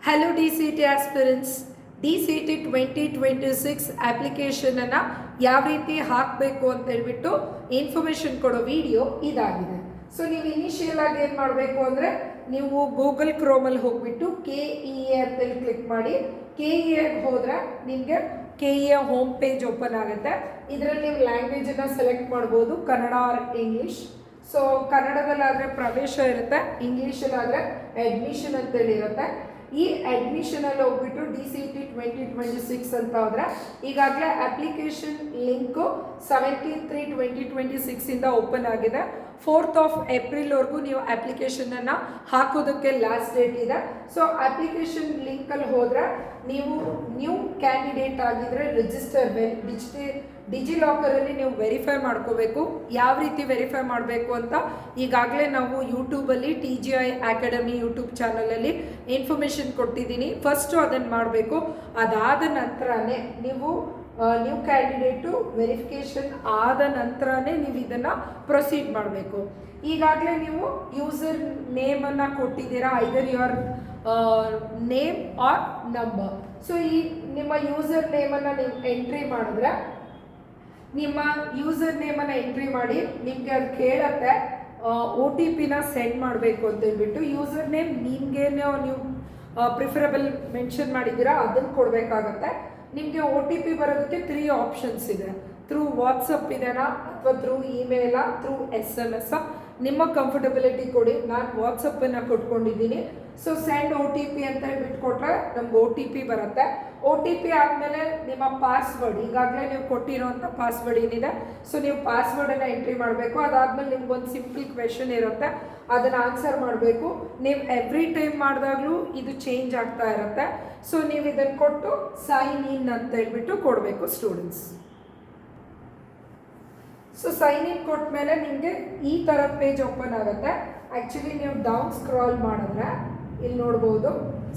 Hello D C T aspirants. D C T 2026 ಅಪ್ಲಿಕೇಶನನ್ನು ಯಾವ ರೀತಿ ಹಾಕಬೇಕು ಅಂತ ಹೇಳ್ಬಿಟ್ಟು ಇನ್ಫಾರ್ಮೇಷನ್ ಕೊಡೋ ವಿಡಿಯೋ ಇದಾಗಿದೆ. ಸೊ ನೀವು ಇನಿಷಿಯಲ್ ಆಗಿ ಏನು ಮಾಡಬೇಕು ಅಂದರೆ ನೀವು ಗೂಗಲ್ ಕ್ರೋಮಲ್ಲಿ ಹೋಗ್ಬಿಟ್ಟು KEA ಅಂತೇಳಿ ಕ್ಲಿಕ್ ಮಾಡಿ. KEA ಹೋದರೆ ನಿಮಗೆ KEA ಹೋಮ್ ಪೇಜ್ ಓಪನ್ ಆಗುತ್ತೆ. ಇದರಲ್ಲಿ ನೀವು ಲ್ಯಾಂಗ್ವೇಜನ್ನು ಸೆಲೆಕ್ಟ್ ಮಾಡ್ಬೋದು, ಕನ್ನಡ ಆರ್ ಇಂಗ್ಲೀಷ್. ಸೊ ಕನ್ನಡದಲ್ಲಾದರೆ ಪ್ರವೇಶ ಇರುತ್ತೆ, ಇಂಗ್ಲೀಷಲ್ಲಾದರೆ ಅಡ್ಮಿಷನ್ ಅಂತೇಳಿ ಇರುತ್ತೆ. ಈ ಅಡ್ಮಿಷನಲ್ಲಿ ಹೋಗ್ಬಿಟ್ಟು DCT 2026 ಅಂತ ಹೋದರೆ ಈಗಾಗಲೇ ಅಪ್ಲಿಕೇಶನ್ ಲಿಂಕು 17/3/2026 ಓಪನ್ ಆಗಿದೆ. 4th of April ನೀವು ಅಪ್ಲಿಕೇಶನನ್ನು ಹಾಕೋದಕ್ಕೆ ಲಾಸ್ಟ್ ಡೇಟ್ ಇದೆ. ಸೊ ಅಪ್ಲಿಕೇಶನ್ ಲಿಂಕಲ್ಲಿ ಹೋದರೆ ನೀವು ನ್ಯೂ ಕ್ಯಾಂಡಿಡೇಟ್ ಆಗಿದ್ರೆ ರಿಜಿಸ್ಟರ್ ಡಿಜಿಲಾಕರಲ್ಲಿ ನೀವು ವೆರಿಫೈ ಮಾಡ್ಕೋಬೇಕು. ಯಾವ ರೀತಿ ವೆರಿಫೈ ಮಾಡಬೇಕು ಅಂತ ಈಗಾಗಲೇ ನಾವು ಯೂಟ್ಯೂಬಲ್ಲಿ TGI ಅಕಾಡೆಮಿ ಯೂಟ್ಯೂಬ್ ಚಾನಲಲ್ಲಿ ಇನ್ಫಾರ್ಮೇಷನ್ ಕೊಟ್ಟಿದ್ದೀನಿ. ಫಸ್ಟು ಅದನ್ನು ಮಾಡಬೇಕು. ಅದಾದ ನಂತರನೇ ನೀವು ನ್ಯೂ ಕ್ಯಾಂಡಿಡೇಟು ವೆರಿಫಿಕೇಷನ್ ಆದ ನಂತರನೇ ನೀವು ಇದನ್ನು ಪ್ರೊಸೀಡ್ ಮಾಡಬೇಕು. ಈಗಾಗಲೇ ನೀವು ಯೂಸರ್ ನೇಮನ್ನು ಕೊಟ್ಟಿದ್ದೀರಾ, either your name or number. So ಈ ನಿಮ್ಮ ಯೂಸರ್ ನೇಮನ್ನು ನೀವು ಎಂಟ್ರಿ ಮಾಡಿದ್ರೆ ನಿಮ್ಮ ಯೂಸರ್ ನೇಮನ್ನು ಎಂಟ್ರಿ ಮಾಡಿ ನಿಮಗೆ ಅದು ಕೇಳುತ್ತೆ OTP ಸೆಂಡ್ ಮಾಡಬೇಕು ಅಂತ ಹೇಳ್ಬಿಟ್ಟು. ಯೂಸರ್ ನೇಮ್ ನಿಮಗೇನೋ ನೀವು ಪ್ರಿಫರಬಲ್ ಮೆನ್ಷನ್ ಮಾಡಿದ್ದೀರಾ ಅದನ್ನು ಕೊಡಬೇಕಾಗತ್ತೆ. ನಿಮಗೆ OTP ಬರೋದಕ್ಕೆ 3 ಆಪ್ಷನ್ಸ್ ಇದೆ. ಥ್ರೂ ವಾಟ್ಸಪ್ ಇದೆನಾ ಅಥವಾ ಥ್ರೂ ಇಮೇಲಾ, ಥ್ರೂ SMS. ನಿಮ್ಮ ಕಂಫರ್ಟಬಿಲಿಟಿ ಕೊಡಿ. ನಾನು ವಾಟ್ಸಪ್ಪನ್ನು ಕೊಟ್ಕೊಂಡಿದ್ದೀನಿ. ಸೊ ಸೆಂಡ್ OTP ಅಂತ ಹೇಳ್ಬಿಟ್ಟು ಕೊಟ್ಟರೆ ನಮ್ಗೆ OTP ಬರುತ್ತೆ. OTP ಆದಮೇಲೆ ನಿಮ್ಮ ಪಾಸ್ವರ್ಡ್, ಈಗಾಗಲೇ ನೀವು ಕೊಟ್ಟಿರೋಂಥ ಪಾಸ್ವರ್ಡ್ ಏನಿದೆ, ಸೊ ನೀವು ಪಾಸ್ವರ್ಡನ್ನು ಎಂಟ್ರಿ ಮಾಡಬೇಕು. ಅದಾದಮೇಲೆ ನಿಮ್ಗೊಂದು ಸಿಂಪಲ್ ಕ್ವೆಶನ್ ಇರುತ್ತೆ, ಅದನ್ನು ಆನ್ಸರ್ ಮಾಡಬೇಕು. ನೀವು ಎವ್ರಿ ಟೈಮ್ ಮಾಡಿದಾಗಲೂ ಇದು ಚೇಂಜ್ ಆಗ್ತಾ ಇರುತ್ತೆ. ಸೊ ನೀವು ಇದನ್ನು ಕೊಟ್ಟು ಸೈನ್ ಇನ್ ಅಂತ ಹೇಳ್ಬಿಟ್ಟು ಕೊಡಬೇಕು ಸ್ಟೂಡೆಂಟ್ಸ್. ಸೊ ಸೈನ್ ಇನ್ ಕೊಟ್ಟ ಮೇಲೆ ನಿಮಗೆ ಈ ಥರದ ಪೇಜ್ ಓಪನ್ ಆಗುತ್ತೆ. ಆ್ಯಕ್ಚುಲಿ ನೀವು ಡೌನ್ ಸ್ಕ್ರಾಲ್ ಮಾಡಿದ್ರೆ ಇಲ್ಲಿ ನೋಡ್ಬೋದು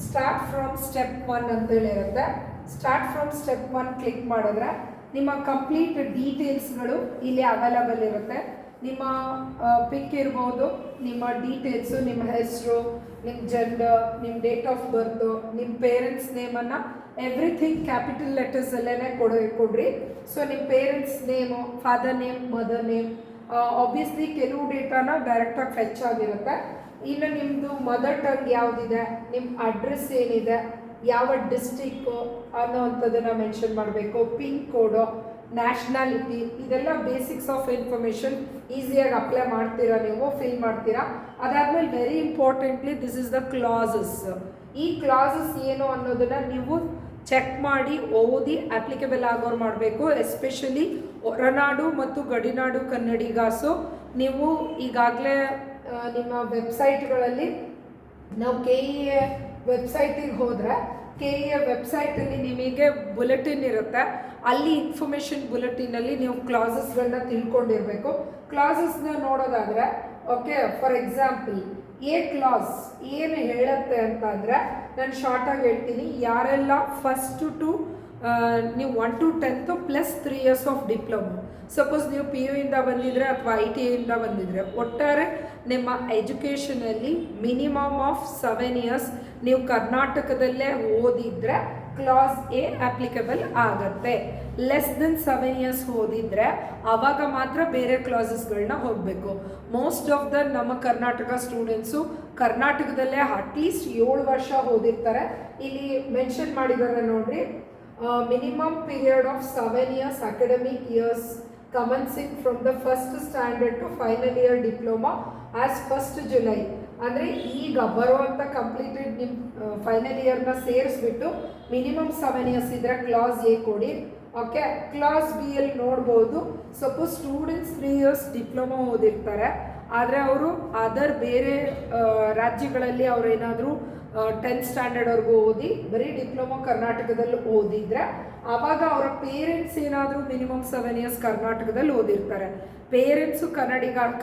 ಸ್ಟಾರ್ಟ್ ಫ್ರಮ್ ಸ್ಟೆಪ್ 1 ಅಂತೇಳಿ ಇರುತ್ತೆ. ಸ್ಟಾರ್ಟ್ ಫ್ರಮ್ ಸ್ಟೆಪ್ 1 ಕ್ಲಿಕ್ ಮಾಡಿದ್ರೆ ನಿಮ್ಮ ಕಂಪ್ಲೀಟ್ ಡೀಟೇಲ್ಸ್ಗಳು ಇಲ್ಲಿ ಅವೈಲಬಲ್ ಇರುತ್ತೆ. ನಿಮ್ಮ ಪಿಕ್ ಇರ್ಬೋದು, ನಿಮ್ಮ ಡೀಟೇಲ್ಸು, ನಿಮ್ಮ ಹೆಸರು, ನಿಮ್ಮ ಜೆಂಡರ್, ನಿಮ್ಮ ಡೇಟ್ ಆಫ್ ಬರ್ತು, ನಿಮ್ಮ ಪೇರೆಂಟ್ಸ್ ನೇಮನ್ನು ಎವ್ರಿಥಿಂಗ್ ಕ್ಯಾಪಿಟಲ್ ಲೆಟರ್ಸಲ್ಲೇ ಕೊಡ್ರಿ. ಸೊ ನಿಮ್ಮ parents name, father name, mother name, obviously ಕೆಲವು ಡೇಟಾನ ಡೈರೆಕ್ಟಾಗಿ ಫೆಚ್ ಆಗಿರುತ್ತೆ. ಇನ್ನು ನಿಮ್ಮದು ಮದರ್ ಟಂಗ್ ಯಾವುದಿದೆ, ನಿಮ್ಮ ಅಡ್ರೆಸ್ ಏನಿದೆ, ಯಾವ ಡಿಸ್ಟಿಕ್ಕು ಅನ್ನೋವಂಥದ್ದನ್ನು ಮೆನ್ಷನ್ ಮಾಡಬೇಕು. ಪಿನ್ ಕೋಡು, ನ್ಯಾಷನಾಲಿಟಿ, ಇದೆಲ್ಲ ಬೇಸಿಕ್ಸ್ ಆಫ್ ಇನ್ಫಾರ್ಮೇಷನ್ ಈಸಿಯಾಗಿ ಅಪ್ಲೈ ಮಾಡ್ತೀರಾ, ನೀವು ಫಿಲ್ ಮಾಡ್ತೀರಾ. ಅದಾದಮೇಲೆ very importantly this is the classes. ಈ ಕ್ಲಾಸಸ್ ಏನು ಅನ್ನೋದನ್ನು ನೀವು ಚೆಕ್ ಮಾಡಿ ಓದಿ ಅಪ್ಲಿಕೇಬಲ್ ಆಗೋರು ಮಾಡಬೇಕು. ಎಸ್ಪೆಷಲಿ ಹೊರನಾಡು ಮತ್ತು ಗಡಿನಾಡು ಕನ್ನಡಿಗಾಸು ನೀವು ಈಗಾಗಲೇ ನಿಮ್ಮ ವೆಬ್ಸೈಟ್ಗಳಲ್ಲಿ ನಾವು KEA ವೆಬ್ಸೈಟಿಗೆ ಹೋದರೆ KEA ವೆಬ್ಸೈಟಲ್ಲಿ ನಿಮಗೆ ಬುಲೆಟಿನ್ ಇರುತ್ತೆ. ಅಲ್ಲಿ ಇನ್ಫಾರ್ಮೇಷನ್ ಬುಲೆಟಿನಲ್ಲಿ ನೀವು ಕ್ಲಾಸಸ್ಗಳನ್ನ ತಿಳ್ಕೊಂಡಿರಬೇಕು. ಕ್ಲಾಸಸ್ನ ನೋಡೋದಾದರೆ okay, for example A class ಏನು ಹೇಳುತ್ತೆ ಅಂತ ಅಂದರೆ ನಾನು ಶಾರ್ಟಾಗಿ ಹೇಳ್ತೀನಿ. ಯಾರೆಲ್ಲ ಫಸ್ಟು ಟು ನೀವು 1 to 10th plus 3 years of diploma, suppose ನೀವು PU ಇಂದ ಬಂದಿದ್ರೆ ಅಥವಾ ITI ಇಂದ ಬಂದಿದ್ರೆ, ಒಟ್ಟಾರೆ ನಿಮ್ಮ ಎಜುಕೇಷನಲ್ಲಿ ಮಿನಿಮಮ್ ಆಫ್ 7 years ನೀವು ಕರ್ನಾಟಕದಲ್ಲೇ ಓದಿದರೆ ಕ್ಲಾಸ್ A ಅಪ್ಲಿಕಬಲ್ ಆಗುತ್ತೆ. ಲೆಸ್ ದೆನ್ 7 years ಓದಿದರೆ ಆವಾಗ ಮಾತ್ರ ಬೇರೆ ಕ್ಲಾಸಸ್ಗಳನ್ನ ಹೋಗಬೇಕು. ಮೋಸ್ಟ್ ಆಫ್ ದ ನಮ್ಮ ಕರ್ನಾಟಕ ಸ್ಟೂಡೆಂಟ್ಸು ಕರ್ನಾಟಕದಲ್ಲೇ ಅಟ್ಲೀಸ್ಟ್ 7 ವರ್ಷ ಓದಿರ್ತಾರೆ. ಇಲ್ಲಿ ಮೆನ್ಷನ್ ಮಾಡಿದ್ದಾರೆ ನೋಡ್ರಿ, minimum period of 7 years academic years commencing from the first standard to final year diploma as 1st July. ಅಂದರೆ ಈಗ ಬರುವಂಥ ಕಂಪ್ಲೀಟೆಡ್ ನಿಮ್ಮ ಫೈನಲ್ ಇಯರ್ನ ಸೇರಿಸ್ಬಿಟ್ಟು ಮಿನಿಮಮ್ 7 years ಇದ್ದರೆ ಕ್ಲಾಸ್ A ಕೊಡಿ. ಓಕೆ, ಕ್ಲಾಸ್ B ಅಲ್ಲಿ ನೋಡ್ಬೋದು, ಸಪೋಸ್ ಸ್ಟೂಡೆಂಟ್ಸ್ 3 years ಡಿಪ್ಲೊಮಾ ಓದಿರ್ತಾರೆ, ಆದರೆ ಅವರು ಅದರ್ ಬೇರೆ ರಾಜ್ಯಗಳಲ್ಲಿ ಅವರು ಏನಾದರೂ 10th ಸ್ಟ್ಯಾಂಡರ್ಡ್ವರೆಗೂ ಓದಿ ಬರೀ ಡಿಪ್ಲೊಮಾ ಕರ್ನಾಟಕದಲ್ಲಿ ಓದಿದರೆ ಆವಾಗ ಅವರ ಪೇರೆಂಟ್ಸ್ ಏನಾದರೂ ಮಿನಿಮಮ್ 7 years ಕರ್ನಾಟಕದಲ್ಲಿ ಓದಿರ್ತಾರೆ. ಪೇರೆಂಟ್ಸು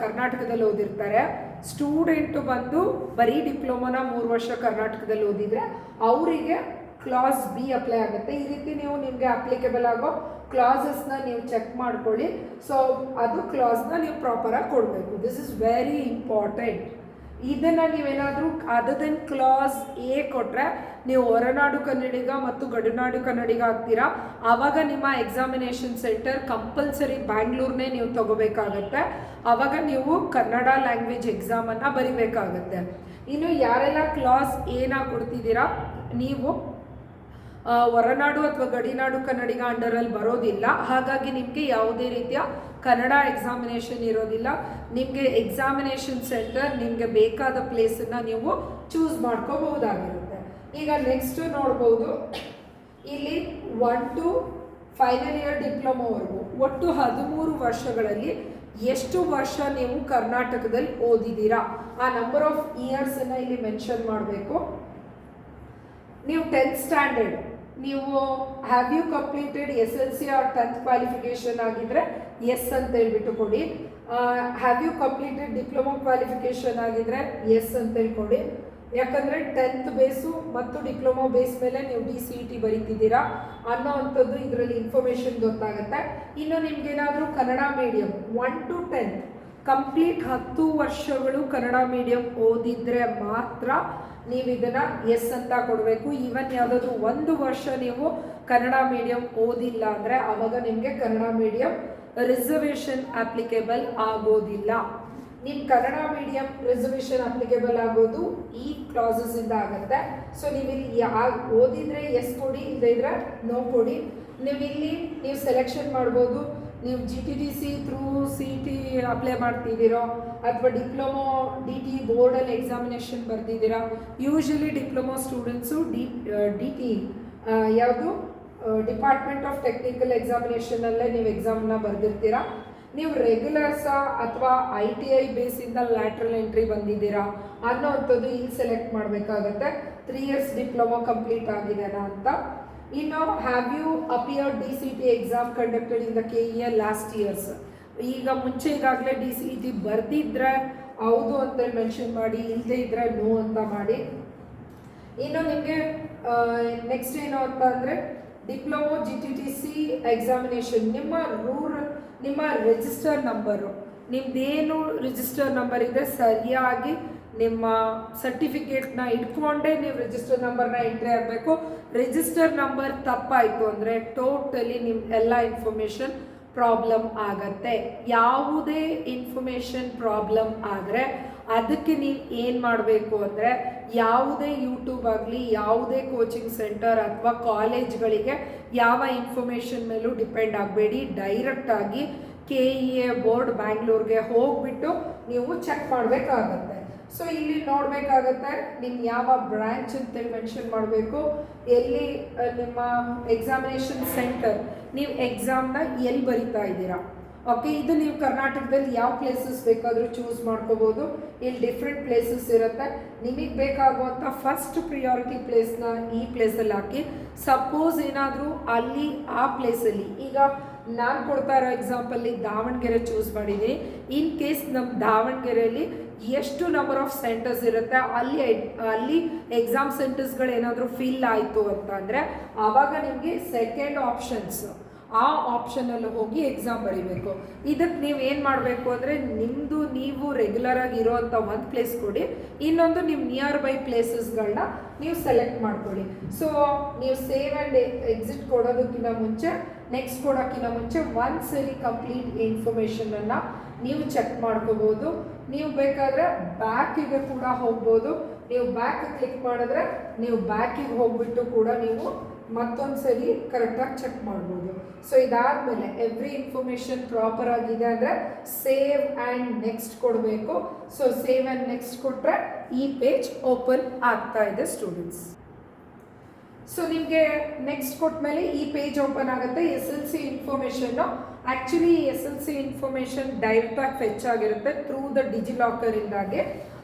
ಕರ್ನಾಟಕದಲ್ಲಿ ಓದಿರ್ತಾರೆ, ಸ್ಟೂಡೆಂಟು ಬಂದು ಬರೀ ಡಿಪ್ಲೊಮಾನ 3 ವರ್ಷ ಕರ್ನಾಟಕದಲ್ಲಿ ಓದಿದರೆ ಅವರಿಗೆ ಕ್ಲಾಸ್ B ಅಪ್ಲೈ ಆಗುತ್ತೆ. ಈ ರೀತಿ ನೀವು ನಿಮಗೆ ಅಪ್ಲಿಕೇಬಲ್ ಆಗೋ ಕ್ಲಾಸಸ್ನ ನೀವು ಚೆಕ್ ಮಾಡ್ಕೊಳ್ಳಿ. ಸೊ ಅದು ಕ್ಲಾಸ್ನ ನೀವು ಪ್ರಾಪರಾಗಿ ಕೊಡಬೇಕು. This is very important. ಇದನ್ನು ನೀವೇನಾದರೂ ಅದರ್ ದೆನ್ ಕ್ಲಾಸ್ ಎ ಕೊಟ್ಟರೆ ನೀವು ಹೊರನಾಡು ಕನ್ನಡಿಗ ಮತ್ತು ಗಡಿನಾಡು ಕನ್ನಡಿಗ ಆಗ್ತೀರಾ. ಆವಾಗ ನಿಮ್ಮ ಎಕ್ಸಾಮಿನೇಷನ್ ಸೆಂಟರ್ ಕಂಪಲ್ಸರಿ ಬ್ಯಾಂಗ್ಳೂರ್ನೇ ನೀವು ತಗೋಬೇಕಾಗತ್ತೆ. ಆವಾಗ ನೀವು ಕನ್ನಡ ಲ್ಯಾಂಗ್ವೇಜ್ ಎಕ್ಸಾಮನ್ನು ಬರಿಬೇಕಾಗತ್ತೆ. ಇನ್ನು ಯಾರೆಲ್ಲ ಕ್ಲಾಸ್ ಎನ ಕೊಡ್ತಿದ್ದೀರಾ, ನೀವು ಹೊರನಾಡು ಅಥವಾ ಗಡಿನಾಡು ಕನ್ನಡಿಗ ಅಂಡರಲ್ಲಿ ಬರೋದಿಲ್ಲ. ಹಾಗಾಗಿ ನಿಮಗೆ ಯಾವುದೇ ರೀತಿಯ ಕನ್ನಡ ಎಕ್ಸಾಮಿನೇಷನ್ ಇರೋದಿಲ್ಲ. ನಿಮಗೆ ಎಕ್ಸಾಮಿನೇಷನ್ ಸೆಂಟರ್ ನಿಮಗೆ ಬೇಕಾದ ಪ್ಲೇಸನ್ನು ನೀವು ಚೂಸ್ ಮಾಡ್ಕೋಬಹುದಾಗಿರುತ್ತೆ. ಈಗ ನೆಕ್ಸ್ಟ್ ನೋಡ್ಬೋದು, ಇಲ್ಲಿ 1 to ಫೈನಲ್ ಇಯರ್ ಡಿಪ್ಲೊಮೋವರೆಗೂ ಒಟ್ಟು 13 ವರ್ಷಗಳಲ್ಲಿ ಎಷ್ಟು ವರ್ಷ ನೀವು ಕರ್ನಾಟಕದಲ್ಲಿ ಓದಿದ್ದೀರಾ ಆ ನಂಬರ್ ಆಫ್ ಇಯರ್ಸನ್ನು ಇಲ್ಲಿ ಮೆನ್ಷನ್ ಮಾಡಬೇಕು. ನೀವು 10th ಸ್ಟ್ಯಾಂಡರ್ಡ್ ನೀವು have you completed SLC or 10th qualification ಆಗಿದ್ರೆ ಎಸ್ ಅಂತ ಹೇಳ್ಬಿಟ್ಟು ಕೊಡಿ. Have you completed diploma qualification ಆಗಿದ್ರೆ ಎಸ್ ಅಂತ ಹೇಳ್ಕೊಡಿ. ಯಾಕಂದರೆ 10th ಬೇಸು ಮತ್ತು ಡಿಪ್ಲೊಮಾ ಬೇಸ್ ಮೇಲೆ ನೀವು DCET ಬರೀತಿದ್ದೀರಾ ಅನ್ನೋ ಅಂಥದ್ದು ಇದರಲ್ಲಿ ಇನ್ಫಾರ್ಮೇಷನ್ ಗೊತ್ತಾಗುತ್ತೆ. ಇನ್ನು ನಿಮ್ಗೇನಾದರೂ ಕನ್ನಡ ಮೀಡಿಯಂ 1 to 10 ಕಂಪ್ಲೀಟ್ 10 ವರ್ಷಗಳು ಕನ್ನಡ ಮೀಡಿಯಂ ಓದಿದ್ರೆ ಮಾತ್ರ ನೀವು ಇದನ್ನು ಎಸ್ ಅಂತ ಕೊಡಬೇಕು. ಈವನ್ ಯಾವುದಾದ್ರೂ 1 ವರ್ಷ ನೀವು ಕನ್ನಡ ಮೀಡಿಯಂ ಓದಿಲ್ಲ ಅಂದರೆ ಆವಾಗ ನಿಮಗೆ ಕನ್ನಡ ಮೀಡಿಯಂ ರಿಸರ್ವೇಷನ್ ಅಪ್ಲಿಕೇಬಲ್ ಆಗೋದಿಲ್ಲ. ನಿಮ್ಮ ಕನ್ನಡ ಮೀಡಿಯಂ ರಿಸರ್ವೇಷನ್ ಅಪ್ಲಿಕೇಬಲ್ ಆಗೋದು ಈ ಕ್ಲಾಸಸ್ಸಿಂದ ಆಗುತ್ತೆ. ಸೊ ನೀವಿಲ್ಲಿ ಓದಿದರೆ ಎಸ್ ಕೊಡಿ, ಇಲ್ಲದೇ ಇದ್ರೆ ನೋ ಕೊಡಿ. ನೀವು ಸೆಲೆಕ್ಷನ್ ಮಾಡ್ಬೋದು. ನೀವು GTDC ಥ್ರೂ CET ಅಪ್ಲೈ ಮಾಡ್ತಿದ್ದೀರೋ ಅಥವಾ ಡಿಪ್ಲೊಮೊ DT ಬೋರ್ಡಲ್ಲಿ ಎಕ್ಸಾಮಿನೇಷನ್ ಬರ್ತಿದ್ದೀರಾ. ಯೂಶಲಿ ಡಿಪ್ಲೊಮೊ ಸ್ಟೂಡೆಂಟ್ಸು DT ಯಾವುದು ಡಿಪಾರ್ಟ್ಮೆಂಟ್ ಆಫ್ ಟೆಕ್ನಿಕಲ್ ಎಕ್ಸಾಮಿನೇಷನಲ್ಲೇ ನೀವು ಎಕ್ಸಾಮ್ನ ಬರೆದಿರ್ತೀರಾ. ನೀವು ರೆಗ್ಯುಲರ್ಸಾ ಅಥವಾ ITI ಬೇಸಿಂದ ಲ್ಯಾಟ್ರಲ್ ಎಂಟ್ರಿ ಬಂದಿದ್ದೀರಾ ಅನ್ನೋ ಅಂಥದ್ದು ಇಲ್ಲಿ ಸೆಲೆಕ್ಟ್ ಮಾಡಬೇಕಾಗತ್ತೆ. 3 years ಡಿಪ್ಲೊಮೊ ಕಂಪ್ಲೀಟ್ ಆಗಿದೆನಾ ಅಂತ. ಇನ್ನು have you appeared DCET exam conducted in the KEA last years. ಈಗ ಮುಂಚೆ ಈಗಾಗಲೇ DCET ಬರೆದಿದ್ರೆ ಹೌದು ಅಂತೇಳಿ ಮೆನ್ಷನ್ ಮಾಡಿ, ಇಲ್ಲದೇ ಇದ್ದರೆ ನೋ ಅಂತ ಮಾಡಿ. ಇನ್ನು ನಿಮಗೆ ನೆಕ್ಸ್ಟ್ ಏನು ಅಂತ ಅಂದರೆ ಡಿಪ್ಲೊಮೊ GTTC ಎಕ್ಸಾಮಿನೇಷನ್ ನಿಮ್ಮ ರಿಜಿಸ್ಟರ್ ನಂಬರು, ನಿಮ್ಮದೇನು ರಿಜಿಸ್ಟರ್ ನಂಬರ್ ಇದೆ ಸರಿಯಾಗಿ ನಿಮ್ಮ ಸರ್ಟಿಫಿಕೇಟ್ನ ಇಟ್ಕೊಂಡೇ ನೀವು ರಿಜಿಸ್ಟರ್ ನಂಬರ್ನ ಎಂಟ್ರಿ ಆಗಬೇಕು. ರಿಜಿಸ್ಟರ್ ನಂಬರ್ ತಪ್ಪಾಯಿತು ಅಂದರೆ ಟೋಟಲಿ ನಿಮ್ಮ ಎಲ್ಲ ಇನ್ಫಾರ್ಮೇಷನ್ ಪ್ರಾಬ್ಲಮ್ ಆಗತ್ತೆ. ಯಾವುದೇ ಇನ್ಫಾರ್ಮೇಷನ್ ಪ್ರಾಬ್ಲಮ್ ಆದರೆ ಅದಕ್ಕೆ ನೀವು ಏನು ಮಾಡಬೇಕು ಅಂದರೆ ಯಾವುದೇ ಯೂಟ್ಯೂಬ್ ಆಗಲಿ ಯಾವುದೇ ಕೋಚಿಂಗ್ ಸೆಂಟರ್ ಅಥವಾ ಕಾಲೇಜ್ಗಳಿಗೆ ಯಾವ ಇನ್ಫಾರ್ಮೇಷನ್ ಮೇಲೂ ಡಿಪೆಂಡ್ ಆಗಬೇಡಿ. ಡೈರೆಕ್ಟಾಗಿ KEA ಬೋರ್ಡ್ ಬ್ಯಾಂಗ್ಳೂರ್ಗೆ ಹೋಗಿಬಿಟ್ಟು ನೀವು ಚೆಕ್ ಮಾಡಬೇಕಾಗತ್ತೆ. ಸೊ ಇಲ್ಲಿ ನೋಡಬೇಕಾಗತ್ತೆ ನಿಮ್ಮ ಯಾವ ಬ್ರ್ಯಾಂಚ್ ಅಂತೇಳಿ ಮೆನ್ಷನ್ ಮಾಡಬೇಕು, ಎಲ್ಲಿ ನಿಮ್ಮ ಎಕ್ಸಾಮಿನೇಷನ್ ಸೆಂಟರ್, ನೀವು ಎಕ್ಸಾಮ್ನ ಎಲ್ಲಿ ಬರಿತಾ ಇದ್ದೀರಾ. ಓಕೆ, ಇದು ನೀವು ಕರ್ನಾಟಕದಲ್ಲಿ ಯಾವ ಪ್ಲೇಸಸ್ ಬೇಕಾದರೂ ಚೂಸ್ ಮಾಡ್ಕೋಬೋದು. ಇಲ್ಲಿ ಡಿಫ್ರೆಂಟ್ ಪ್ಲೇಸಸ್ ಇರುತ್ತೆ. ನಿಮಗೆ ಬೇಕಾಗುವಂಥ ಫಸ್ಟ್ ಪ್ರಿಯಾರಿಟಿ ಪ್ಲೇಸ್ನ ಈ ಪ್ಲೇಸಲ್ಲಿ ಹಾಕಿ. ಸಪೋಸ್ ಏನಾದರೂ ಅಲ್ಲಿ ಆ ಪ್ಲೇಸಲ್ಲಿ, ಈಗ ನಾನು ಕೊಡ್ತಾ ಇರೋ ಎಕ್ಸಾಂಪಲ್ಲಿ ದಾವಣಗೆರೆ ಚೂಸ್ ಮಾಡಿದ್ದೀನಿ. ಇನ್ ಕೇಸ್ ನಮ್ಮ ದಾವಣಗೆರೆಯಲ್ಲಿ ಎಷ್ಟು ನಂಬರ್ ಆಫ್ ಸೆಂಟರ್ಸ್ ಇರುತ್ತೆ, ಅಲ್ಲಿ ಎಕ್ಸಾಮ್ ಸೆಂಟರ್ಸ್ಗಳು ಏನಾದರೂ ಫಿಲ್ ಆಯಿತು ಅಂತ ಅಂದರೆ ಆವಾಗ ನಿಮಗೆ ಸೆಕೆಂಡ್ ಆಪ್ಷನ್ಸ್ ಆ ಆಪ್ಷನಲ್ಲಿ ಹೋಗಿ ಎಕ್ಸಾಮ್ ಬರೀಬೇಕು. ಇದಕ್ಕೆ ನೀವು ಏನು ಮಾಡಬೇಕು ಅಂದರೆ ನಿಮ್ಮದು ನೀವು ರೆಗ್ಯುಲರಾಗಿ ಇರೋವಂಥ ಒಂದು ಪ್ಲೇಸ್ ಕೊಡಿ, ಇನ್ನೊಂದು ನಿಮ್ಮ ನಿಯರ್ ಬೈ ಪ್ಲೇಸಸ್ಗಳನ್ನ ನೀವು ಸೆಲೆಕ್ಟ್ ಮಾಡ್ಕೊಳ್ಳಿ. ಸೊ ನೀವು ಸೇವ್ ಆ್ಯಂಡ್ ಎಕ್ಸಿಟ್ ಕೊಡೋದಕ್ಕಿಂತ ಮುಂಚೆ, ನೆಕ್ಸ್ಟ್ ಕೊಡೋಕ್ಕಿಂತ ಮುಂಚೆ ಒಂದ್ಸರಿ ಕಂಪ್ಲೀಟ್ ಇನ್ಫಾರ್ಮೇಷನನ್ನು ನೀವು ಚೆಕ್ ಮಾಡ್ಕೋಬೋದು. ನೀವು ಬೇಕಾದರೆ ಬ್ಯಾಕಿಗೆ ಕೂಡ ಹೋಗ್ಬೋದು. ನೀವು ಬ್ಯಾಕ್ ಕ್ಲಿಕ್ ಮಾಡಿದ್ರೆ ನೀವು ಬ್ಯಾಕಿಗೆ ಹೋಗ್ಬಿಟ್ಟು ಕೂಡ ನೀವು ಮತ್ತೊಂದು ಸರಿ ಕರೆಕ್ಟಾಗಿ ಚೆಕ್ ಮಾಡ್ಬೋದು. ಸೊ ಇದಾದಮೇಲೆ ಎವ್ರಿ ಇನ್ಫಾರ್ಮೇಷನ್ ಪ್ರಾಪರ್ ಆಗಿದೆ ಅಂದರೆ ಸೇವ್ ಆ್ಯಂಡ್ ನೆಕ್ಸ್ಟ್ ಕೊಡಬೇಕು. ಸೊ ಸೇವ್ ಆ್ಯಂಡ್ ನೆಕ್ಸ್ಟ್ ಕೊಟ್ಟರೆ ಈ ಪೇಜ್ ಓಪನ್ ಆಗ್ತಾ ಇದೆ ಸ್ಟೂಡೆಂಟ್ಸ್. ಸೊ ನಿಮಗೆ ನೆಕ್ಸ್ಟ್ ಕೊಟ್ಟ ಈ ಪೇಜ್ ಓಪನ್ ಆಗುತ್ತೆ. SLC information actually SLC information ಡೈರೆಕ್ಟಾಗಿ ಫೆಚ್ ಆಗಿರುತ್ತೆ ಥ್ರೂ ದ ಡಿಜಿಲಾಕರಿಂದಾಗೆ.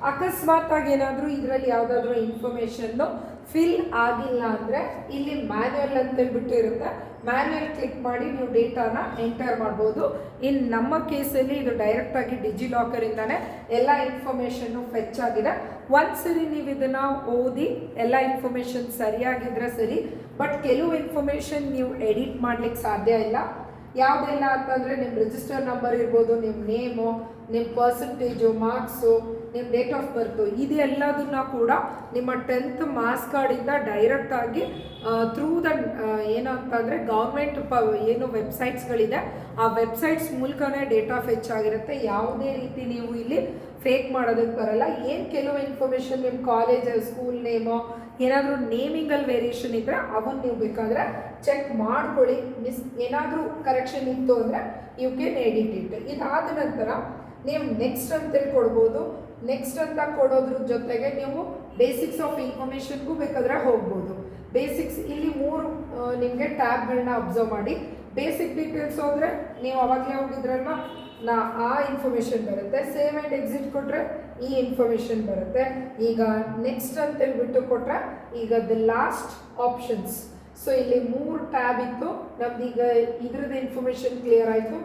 ಅಕಸ್ಮಾತಾಗಿ ಏನಾದರೂ ಇದರಲ್ಲಿ ಯಾವುದಾದ್ರೂ ಇನ್ಫಾರ್ಮೇಷನ್ನು ಫಿಲ್ ಆಗಿಲ್ಲ ಅಂದರೆ ಇಲ್ಲಿ ಮ್ಯಾನ್ಯುಯಲ್ ಅಂತೇಳ್ಬಿಟ್ಟು ಇರುತ್ತೆ. ಮ್ಯಾನ್ಯುಯಲ್ ಕ್ಲಿಕ್ ಮಾಡಿ ನೀವು ಡೇಟಾನ ಎಂಟರ್ ಮಾಡ್ಬೋದು. ಇನ್ನು ನಮ್ಮ ಕೇಸಲ್ಲಿ ಇದು ಡೈರೆಕ್ಟಾಗಿ ಡಿಜಿಲಾಕರಿಂದಾನೆ ಎಲ್ಲ ಇನ್ಫಾರ್ಮೇಷನ್ನು ಫೆಚ್ ಆಗಿದೆ. ಒಂದ್ಸರಿ ನೀವು ಇದನ್ನು ಓದಿ ಎಲ್ಲ ಇನ್ಫಾರ್ಮೇಷನ್ ಸರಿಯಾಗಿದ್ದರೆ ಸರಿ, ಬಟ್ ಕೆಲವು ಇನ್ಫಾರ್ಮೇಷನ್ ನೀವು ಎಡಿಟ್ ಮಾಡಲಿಕ್ಕೆ ಸಾಧ್ಯ ಇಲ್ಲ. ಯಾವುದೆಲ್ಲ ಅಂತಂದರೆ ನಿಮ್ಮ ರಿಜಿಸ್ಟರ್ ನಂಬರ್ ಇರ್ಬೋದು, ನಿಮ್ಮ ನೇಮು, ನಿಮ್ಮ ಪರ್ಸೆಂಟೇಜು, ಮಾರ್ಕ್ಸು, ನಿಮ್ಮ ಡೇಟ್ ಆಫ್ ಬರ್ತು ಇದೆಲ್ಲದನ್ನ ಕೂಡ ನಿಮ್ಮ 10th ಮಾರ್ಕ್ಸ್ ಕಾರ್ಡಿಂದ ಡೈರೆಕ್ಟಾಗಿ ಥ್ರೂ ದ ಏನು ಅಂತಂದರೆ ಗೌರ್ಮೆಂಟ್ ಏನು ವೆಬ್ಸೈಟ್ಸ್ಗಳಿದೆ ಆ ವೆಬ್ಸೈಟ್ಸ್ ಮೂಲಕನೇ ಡೇಟ್ ಆಫ್ ಹೆಚ್ಚಾಗಿರುತ್ತೆ. ಯಾವುದೇ ರೀತಿ ನೀವು ಇಲ್ಲಿ ಫೇಕ್ ಮಾಡೋದಕ್ಕೆ ಬರಲ್ಲ. ಏನು ಕೆಲವು ಇನ್ಫಾರ್ಮೇಷನ್ ನಿಮ್ಮ ಕಾಲೇಜ್ ಸ್ಕೂಲ್ ನೇಮೋ ಏನಾದರೂ ನೇಮಿಂಗಲ್ಲಿ ವೇರಿಯೇಷನ್ ಇದ್ದರೆ ಅವನ್ನ ನೀವು ಬೇಕಾದರೆ ಚೆಕ್ ಮಾಡ್ಕೊಳ್ಳಿ. ಏನಾದರೂ ಕರೆಕ್ಷನ್ ಇತ್ತು ಅಂದರೆ ಯು ಕ್ಯಾನ್ ಎಡಿಟ್ ಇಟ್. ಇದಾದ ನಂತರ ನೀವು ನೆಕ್ಸ್ಟ್ ಅಂತೇಳಿ ಕೊಡ್ಬೋದು. ನೆಕ್ಸ್ಟ್ ಅಂತ ಕೊಡೋದ್ರ ಜೊತೆಗೆ ನೀವು ಬೇಸಿಕ್ಸ್ ಆಫ್ ಇನ್ಫಾರ್ಮೇಷನ್ಗೂ ಬೇಕಾದರೆ ಹೋಗ್ಬೋದು. ಬೇಸಿಕ್ಸ್ ಇಲ್ಲಿ 3 ನಿಮಗೆ ಟ್ಯಾಬ್ಗಳನ್ನ ಅಬ್ಸರ್ವ್ ಮಾಡಿ. ಬೇಸಿಕ್ ಡೀಟೇಲ್ಸ್ ಹೋದರೆ ನೀವು ಅವಾಗಲೇ ಹೋಗಿದ್ರಲ್ವ ಆ ಇನ್ಫಾರ್ಮೇಷನ್ ಬರುತ್ತೆ. ಸೇವ್ ಆ್ಯಂಡ್ ಎಕ್ಸಿಟ್ ಕೊಟ್ಟರೆ ಈ ಇನ್ಫಾರ್ಮೇಷನ್ ಬರುತ್ತೆ. ಈಗ ನೆಕ್ಸ್ಟ್ ಅಂತೇಳ್ಬಿಟ್ಟು ಕೊಟ್ಟರೆ ಈಗ ದ ಲಾಸ್ಟ್ ಆಪ್ಷನ್ಸ್. ಸೊ ಇಲ್ಲಿ 3 ಟ್ಯಾಬ್ ಇತ್ತು ನಮ್ದು. ಈಗ ಇದ್ರದ್ದು ಇನ್ಫಾರ್ಮೇಷನ್ ಕ್ಲಿಯರ್ ಆಯಿತು.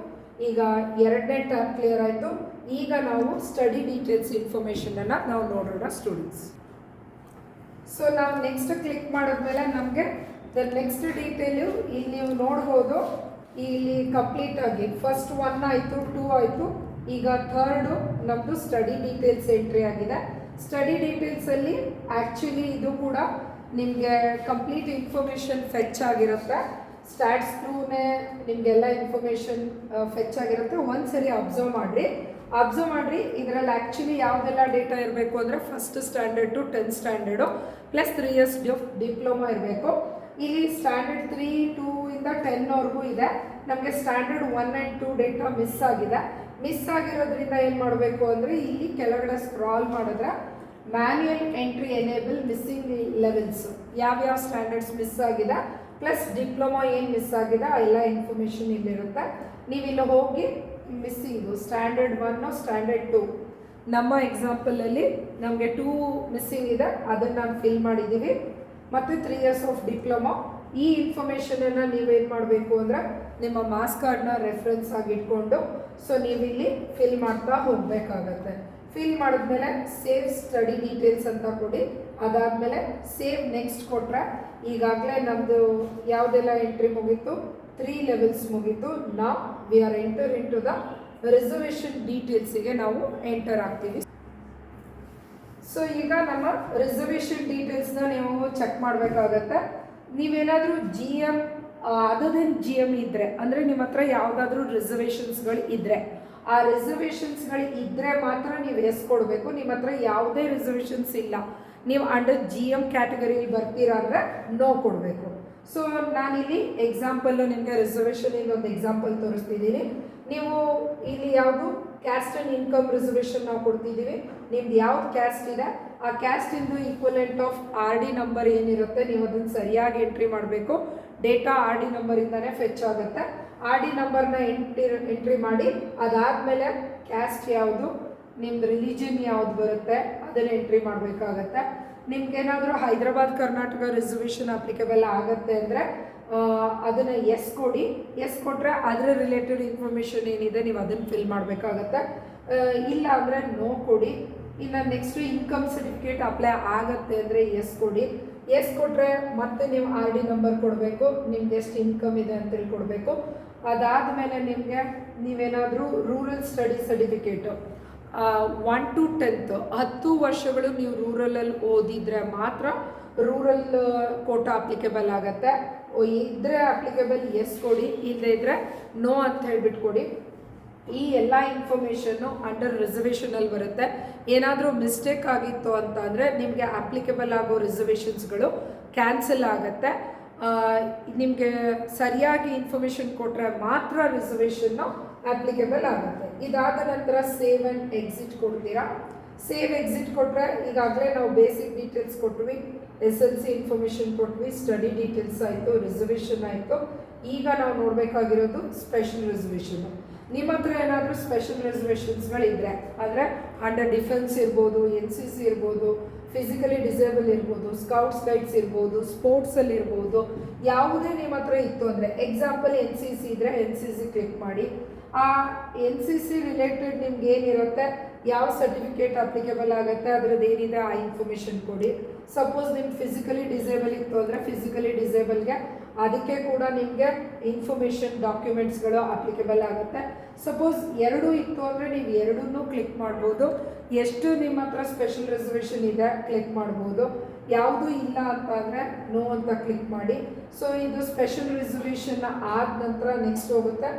ಈಗ 2ನೇ ಟ್ಯಾಬ್ ಕ್ಲಿಯರ್ ಆಯಿತು. ಈಗ ನಾವು ಸ್ಟಡಿ ಡೀಟೇಲ್ಸ್ ಇನ್ಫಾರ್ಮೇಷನನ್ನು ನಾವು ನೋಡೋಣ ಸ್ಟೂಡೆಂಟ್ಸ್. ಸೊ ನಾವು ನೆಕ್ಸ್ಟ್ ಕ್ಲಿಕ್ ಮಾಡಿದ್ಮೇಲೆ ನಮಗೆ ದ ನೆಕ್ಸ್ಟ್ ಡೀಟೇಲು ಇಲ್ಲಿ ನೀವು ನೋಡ್ಬೋದು. ಇಲ್ಲಿ ಕಂಪ್ಲೀಟ್ ಆಗಿ ಫಸ್ಟ್ 1 ಆಯಿತು, 2 ಆಯಿತು. ಈಗ 3ರ್ಡು ನಮ್ಮದು ಸ್ಟಡಿ ಡೀಟೇಲ್ಸ್ ಎಂಟ್ರಿ ಆಗಿದೆ. ಸ್ಟಡಿ ಡೀಟೇಲ್ಸಲ್ಲಿ ಆ್ಯಕ್ಚುಲಿ ಇದು ಕೂಡ ನಿಮಗೆ ಕಂಪ್ಲೀಟ್ ಇನ್ಫಾರ್ಮೇಷನ್ ಫೆಚ್ ಆಗಿರುತ್ತೆ. ಸ್ಟ್ಯಾಟ್ಸ್ ಥ್ರೂನೇ ನಿಮಗೆಲ್ಲ ಇನ್ಫಾರ್ಮೇಷನ್ ಫೆಚ್ ಆಗಿರುತ್ತೆ. ಒಂದ್ಸರಿ ಅಬ್ಸರ್ವ್ ಮಾಡಿರಿ. ಇದರಲ್ಲಿ ಆ್ಯಕ್ಚುಲಿ ಯಾವುದೆಲ್ಲ ಡೇಟಾ ಇರಬೇಕು ಅಂದರೆ first standard to 10th standard plus 3 years diploma ಇರಬೇಕು. ಇಲ್ಲಿ ಸ್ಟ್ಯಾಂಡರ್ಡ್ 3 to 10ವರೆಗೂ ಇದೆ. ನಮಗೆ ಸ್ಟ್ಯಾಂಡರ್ಡ್ 1 and 2 ಡೇಟಾ ಮಿಸ್ ಆಗಿದೆ. ಮಿಸ್ ಆಗಿರೋದ್ರಿಂದ ಏನು ಮಾಡಬೇಕು ಅಂದರೆ ಇಲ್ಲಿ ಕೆಳಗಡೆ ಸ್ಕ್ರಾಲ್ ಮಾಡಿದ್ರೆ manual entry enable missing levels ಯಾವ್ಯಾವ ಸ್ಟ್ಯಾಂಡರ್ಡ್ಸ್ ಮಿಸ್ ಆಗಿದೆ ಪ್ಲಸ್ ಡಿಪ್ಲೊಮಾ ಏನು ಮಿಸ್ ಆಗಿದೆ ಎಲ್ಲ ಇನ್ಫಾರ್ಮೇಷನ್ ಇಲ್ಲಿರುತ್ತೆ. ನೀವಿಲ್ಲಿ ಹೋಗಿ ಮಿಸ್ಸಿಂಗು ಸ್ಟ್ಯಾಂಡರ್ಡ್ 1 ಸ್ಟ್ಯಾಂಡರ್ಡ್ 2 ನಮ್ಮ ಎಕ್ಸಾಂಪಲಲ್ಲಿ ನಮಗೆ 2 ಮಿಸ್ಸಿಂಗ್ ಇದೆ, ಅದನ್ನು ನಾನು ಫಿಲ್ ಮಾಡಿದ್ದೀವಿ. ಮತ್ತು 3 years ಆಫ್ ಡಿಪ್ಲೊಮಾ. ಈ ಇನ್ಫಾರ್ಮೇಷನನ್ನು ನೀವೇನು ಮಾಡಬೇಕು ಅಂದರೆ ನಿಮ್ಮ ಮಾರ್ಕ್ಸ್ ಕಾರ್ಡ್ನ ರೆಫರೆನ್ಸ್ ಆಗಿ ಇಟ್ಕೊಂಡು ಸೊ ನೀವಿಲ್ಲಿ ಫಿಲ್ ಮಾಡ್ತಾ ಹೋಗಬೇಕಾಗತ್ತೆ. ಫಿಲ್ ಮಾಡಿದ್ಮೇಲೆ ಸೇವ್ ಸ್ಟಡಿ ಡೀಟೇಲ್ಸ್ ಅಂತ ಕೊಡಿ. ಅದಾದಮೇಲೆ ಸೇವ್ ನೆಕ್ಸ್ಟ್ ಕೊಟ್ಟರೆ ಈಗಾಗಲೇ ನಮ್ಮದು ಯಾವುದೆಲ್ಲ ಎಂಟ್ರಿ ಮುಗೀತು, 3 levels ಮುಗೀತು. ನಾವು we are enter into the reservation ಡೀಟೇಲ್ಸಿಗೆ ನಾವು ಎಂಟರ್ ಆಗ್ತೀವಿ. ಸೊ ಈಗ ನಮ್ಮ ರಿಸರ್ವೇಷನ್ ಡೀಟೇಲ್ಸ್ನ ನೀವು ಚೆಕ್ ಮಾಡಬೇಕಾಗತ್ತೆ. ನೀವೇನಾದರೂ GM ಅದದೇನು GM ಇದ್ದರೆ ಅಂದರೆ ನಿಮ್ಮ ಹತ್ರ ಯಾವುದಾದ್ರೂ ರಿಸರ್ವೇಷನ್ಸ್ಗಳು ಇದ್ದರೆ ಆ ರಿಸರ್ವೇಷನ್ಸ್ಗಳು ಇದ್ದರೆ ಮಾತ್ರ ನೀವು ಎಸ್ ಕೊಡಬೇಕು. ನಿಮ್ಮ ಹತ್ರ ಯಾವುದೇ ರಿಸರ್ವೇಷನ್ಸ್ ಇಲ್ಲ, ನೀವು ಅಂಡರ್ GM ಕ್ಯಾಟಗರಿಯಲ್ಲಿ ಬರ್ತೀರಾ ಅಂದರೆ ನೋ ಕೊಡಬೇಕು. ಸೊ ನಾನಿಲ್ಲಿ ಎಕ್ಸಾಂಪಲ್ಲು ನಿಮಗೆ ರಿಸರ್ವೇಷನ್ ಒಂದು ಎಕ್ಸಾಂಪಲ್ ತೋರಿಸ್ತಿದ್ದೀನಿ. ನೀವು ಇಲ್ಲಿ ಯಾವುದು ಕ್ಯಾಸ್ಟ್ ಆ್ಯಂಡ್ ಇನ್ಕಮ್ ರಿಸರ್ವೇಷನ್ ನಾವು ಕೊಡ್ತಿದ್ದೀವಿ. ನಿಮ್ದು ಯಾವ್ದು ಕ್ಯಾಸ್ಟ್ ಇದೆ ಆ ಕ್ಯಾಸ್ಟಿಂದು ಈಕ್ವಲೆಂಟ್ ಆಫ್ RD ನಂಬರ್ ಏನಿರುತ್ತೆ ನೀವು ಅದನ್ನು ಸರಿಯಾಗಿ ಎಂಟ್ರಿ ಮಾಡಬೇಕು. ಡೇಟಾ RD ನಂಬರಿಂದನೇ ಫೆಚ್ ಆಗುತ್ತೆ. RD ನಂಬರ್ನ ಎಂಟ್ರಿ ಮಾಡಿ ಅದಾದಮೇಲೆ ಕ್ಯಾಸ್ಟ್ ಯಾವುದು, ನಿಮ್ದು ರಿಲಿಜನ್ ಯಾವ್ದು ಬರುತ್ತೆ ಅದನ್ನು ಎಂಟ್ರಿ ಮಾಡಬೇಕಾಗತ್ತೆ. ನಿಮ್ಗೇನಾದರೂ ಹೈದರಾಬಾದ್ ಕರ್ನಾಟಕ ರಿಸರ್ವೇಷನ್ ಅಪ್ಲಿಕೇಬಲ್ ಆಗುತ್ತೆ ಅಂದರೆ ಅದನ್ನು ಎಸ್ ಕೊಡಿ. ಎಸ್ ಕೊಟ್ಟರೆ ಅದರ ರಿಲೇಟೆಡ್ ಇನ್ಫಾರ್ಮೇಷನ್ ಏನಿದೆ ನೀವು ಅದನ್ನು ಫಿಲ್ ಮಾಡಬೇಕಾಗತ್ತೆ. ಇಲ್ಲ ಅಂದರೆ ನೋ ಕೊಡಿ. ಇನ್ನು ನೆಕ್ಸ್ಟು ಇನ್ಕಮ್ ಸರ್ಟಿಫಿಕೇಟ್ ಅಪ್ಲೈ ಆಗುತ್ತೆ ಅಂದರೆ ಎಸ್ ಕೊಡಿ. ಎಸ್ ಕೊಟ್ಟರೆ ಮತ್ತೆ ನೀವು RD ನಂಬರ್ ಕೊಡಬೇಕು, ನಿಮ್ಗೆ ಎಷ್ಟು ಇನ್ಕಮ್ ಇದೆ ಅಂತೇಳಿ ಕೊಡಬೇಕು. ಅದಾದಮೇಲೆ ನಿಮಗೆ ನೀವೇನಾದರೂ rural study certificate 1 to 10th 10 ವರ್ಷಗಳು ನೀವು ರೂರಲಲ್ಲಿ ಓದಿದರೆ ಮಾತ್ರ ರೂರಲ್ ಕೋಟಾ ಅಪ್ಲಿಕೇಬಲ್ ಆಗುತ್ತೆ. ಇದ್ದರೆ ಅಪ್ಲಿಕೇಬಲ್ ಎಸ್ ಕೊಡಿ, ಇಲ್ಲದೇ ಇದ್ದರೆ ನೋ ಅಂತ ಹೇಳ್ಬಿಟ್ಟು ಕೊಡಿ. ಈ ಎಲ್ಲ ಇನ್ಫಾರ್ಮೇಷನ್ನು ಅಂಡರ್ ರಿಸರ್ವೇಷನಲ್ಲಿ ಬರುತ್ತೆ. ಏನಾದರೂ ಮಿಸ್ಟೇಕ್ ಆಗಿತ್ತು ಅಂತ ಅಂದರೆ ನಿಮಗೆ ಅಪ್ಲಿಕೇಬಲ್ ಆಗೋ ರಿಸರ್ವೇಷನ್ಸ್ಗಳು ಕ್ಯಾನ್ಸಲ್ ಆಗುತ್ತೆ. ನಿಮಗೆ ಸರಿಯಾಗಿ ಇನ್ಫಾರ್ಮೇಷನ್ ಕೊಟ್ಟರೆ ಮಾತ್ರ ರಿಸರ್ವೇಷನ್ನು ಅಪ್ಲಿಕೇಬಲ್ ಆಗುತ್ತೆ. ಇದಾದ ನಂತರ ಸೇವ್ ಆ್ಯಂಡ್ ಎಕ್ಸಿಟ್ ಕೊಡ್ತೀರಾ. ಸೇವ್ ಎಕ್ಸಿಟ್ ಕೊಟ್ಟರೆ ಈಗಾಗಲೇ ನಾವು ಬೇಸಿಕ್ ಡೀಟೇಲ್ಸ್ ಕೊಟ್ವಿ, SLC ಇನ್ಫಾರ್ಮೇಷನ್ ಕೊಟ್ವಿ, ಸ್ಟಡಿ ಡೀಟೇಲ್ಸ್ ಆಯಿತು, ರಿಸರ್ವೇಷನ್ ಆಯಿತು. ಈಗ ನಾವು ನೋಡಬೇಕಾಗಿರೋದು ಸ್ಪೆಷಲ್ ರಿಸರ್ವೇಷನ್ನು. ನಿಮ್ಮ ಹತ್ರ ಏನಾದರೂ ಸ್ಪೆಷಲ್ ರಿಸರ್ವೇಷನ್ಸ್ಗಳಿದ್ದರೆ ಅಂದರೆ ಅಂಡರ್ ಡಿಫೆನ್ಸ್ ಇರ್ಬೋದು, NCC ಇರ್ಬೋದು, ಫಿಸಿಕಲಿ ಡಿಸೇಬಲ್ ಇರ್ಬೋದು, ಸ್ಕೌಟ್ಸ್ ಗೈಡ್ಸ್ ಇರ್ಬೋದು, ಸ್ಪೋರ್ಟ್ಸಲ್ಲಿ ಇರ್ಬೋದು, ಯಾವುದೇ ನಿಮ್ಮ ಹತ್ರ ಇತ್ತು ಅಂದರೆ ಎಕ್ಸಾಂಪಲ್ NCC ಇದ್ದರೆ NCC ಕ್ಲಿಕ್ ಮಾಡಿ. ಆ NCC ರಿಲೇಟೆಡ್ ನಿಮ್ಗೆ ಏನಿರುತ್ತೆ ಯಾವ ಸರ್ಟಿಫಿಕೇಟ್ ಅಪ್ಲಿಕೇಬಲ್ ಆಗುತ್ತೆ ಅದ್ರದ್ದು ಏನಿದೆ ಆ ಇನ್ಫಾರ್ಮೇಷನ್ ಕೊಡಿ. ಸಪೋಸ್ ನಿಮ್ಗೆ ಫಿಸಿಕಲಿ ಡಿಸೇಬಲ್ ಇತ್ತು ಅಂದರೆ ಫಿಸಿಕಲಿ ಡಿಸೇಬಲ್ಗೆ ಅದಕ್ಕೆ ಕೂಡ ನಿಮಗೆ ಇನ್ಫಾರ್ಮೇಷನ್ ಡಾಕ್ಯುಮೆಂಟ್ಸ್ಗಳು ಅಪ್ಲಿಕೇಬಲ್ ಆಗುತ್ತೆ. ಸಪೋಸ್ ಎರಡೂ ಇತ್ತು ಅಂದರೆ ನೀವು ಎರಡನ್ನೂ ಕ್ಲಿಕ್ ಮಾಡ್ಬೋದು. ಎಷ್ಟು ನಿಮ್ಮ ಹತ್ರ ಸ್ಪೆಷಲ್ ರಿಸರ್ವೇಷನ್ ಇದೆ ಕ್ಲಿಕ್ ಮಾಡ್ಬೋದು. ಯಾವುದೂ ಇಲ್ಲ ಅಂತ ಅಂದರೆ ನೋ ಅಂತ ಕ್ಲಿಕ್ ಮಾಡಿ. ಸೊ ಇದು ಸ್ಪೆಷಲ್ ರಿಸರ್ವೇಷನ್ ಆದ ನಂತರ ನೆಕ್ಸ್ಟ್ ಹೋಗುತ್ತೆ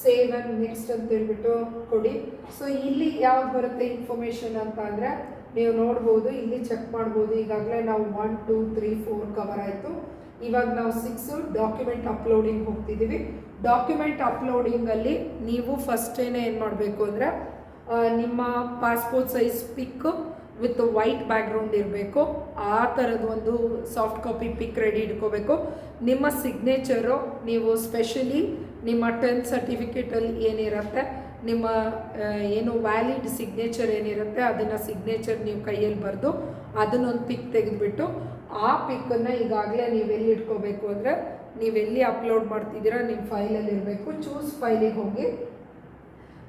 ಸೇವ್ ಆ್ಯಂಡ್ ನೆಕ್ಸ್ಟ್ ಅಂತ ಹೇಳ್ಬಿಟ್ಟು ಕೊಡಿ. ಸೊ ಇಲ್ಲಿ ಯಾವ್ದು ಬರುತ್ತೆ ಇನ್ಫಾರ್ಮೇಷನ್ ಅಂತ ಅಂದರೆ ನೀವು ನೋಡ್ಬೋದು, ಇಲ್ಲಿ ಚೆಕ್ ಮಾಡ್ಬೋದು. ಈಗಾಗಲೇ ನಾವು 1 2 3 4 ಕವರ್ ಆಯಿತು. ಇವಾಗ ನಾವು 6 ಡಾಕ್ಯುಮೆಂಟ್ ಅಪ್ಲೋಡಿಂಗ್ ಹೋಗ್ತಿದ್ದೀವಿ. ಡಾಕ್ಯುಮೆಂಟ್ ಅಪ್ಲೋಡಿಂಗಲ್ಲಿ ನೀವು ಫಸ್ಟೇನೆ ಏನು ಮಾಡಬೇಕು ಅಂದರೆ ನಿಮ್ಮ passport size pick with white background ಇರಬೇಕು. ಆ ಥರದ್ದು ಒಂದು ಸಾಫ್ಟ್ ಕಾಪಿ ಪಿಕ್ ರೆಡಿ ಇಟ್ಕೋಬೇಕು. ನಿಮ್ಮ ಸಿಗ್ನೇಚರು ನೀವು ಸ್ಪೆಷಲಿ ನಿಮ್ಮ 10th ಸರ್ಟಿಫಿಕೇಟಲ್ಲಿ ಏನಿರುತ್ತೆ ನಿಮ್ಮ ಏನು ವ್ಯಾಲಿಡ್ ಸಿಗ್ನೇಚರ್ ಏನಿರುತ್ತೆ ಅದನ್ನು ಸಿಗ್ನೇಚರ್ ನೀವು ಕೈಯಲ್ಲಿ ಬರೆದು ಅದನ್ನೊಂದು ಪಿಕ್ ತೆಗೆದುಬಿಟ್ಟು ಆ ಪಿಕ್ಕನ್ನು ಈಗಾಗಲೇ ನೀವೆಲ್ಲಿ ಇಟ್ಕೋಬೇಕು ಅಂದರೆ ನೀವೆಲ್ಲಿ ಅಪ್ಲೋಡ್ ಮಾಡ್ತಿದ್ದೀರಾ ನಿಮ್ಮ ಫೈಲಲ್ಲಿ ಇರಬೇಕು. ಚೂಸ್ ಫೈಲಿಗೆ ಹೋಗಿ.